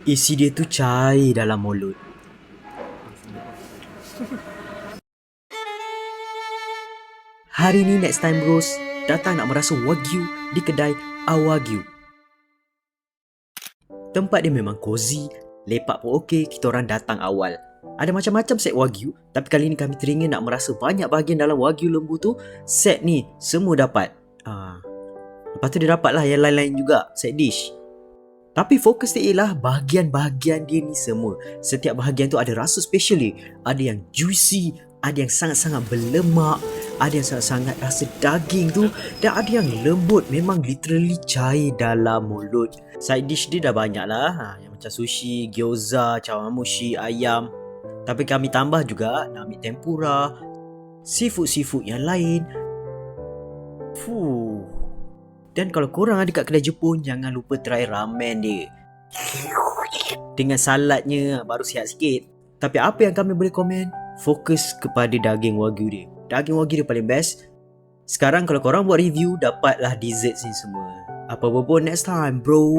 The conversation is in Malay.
Isi dia tu cair dalam mulut. Hari ni Next Time Bros datang nak merasa Wagyu di kedai Awagyu. Tempat dia memang cozy, lepak pun okey, kita orang datang awal. Ada macam-macam set Wagyu, tapi kali ni kami teringin nak merasa banyak bahagian dalam Wagyu lembu tu. Set ni semua dapat. Lepas tu dia dapat lah yang lain-lain juga, set dish. Tapi fokus dia ialah bahagian-bahagian dia ni semua. Setiap bahagian tu ada rasa special dia. Ada yang juicy, ada yang sangat-sangat berlemak, ada yang sangat-sangat rasa daging tu, dan ada yang lembut, memang literally cair dalam mulut. Side dish dia dah banyak lah, yang macam sushi, gyoza, chawanmushi, ayam. Tapi kami tambah juga nak ambil tempura, seafood-seafood yang lain. Dan kalau korang ada kat kedai Jepun, jangan lupa try ramen dia. Dengan saladnya baru sihat sikit. Tapi apa yang kami boleh komen, fokus kepada daging Wagyu dia. Daging Wagyu dia paling best. Sekarang kalau korang buat review, dapatlah dessert ni semua. Apa-apa pun next time bro.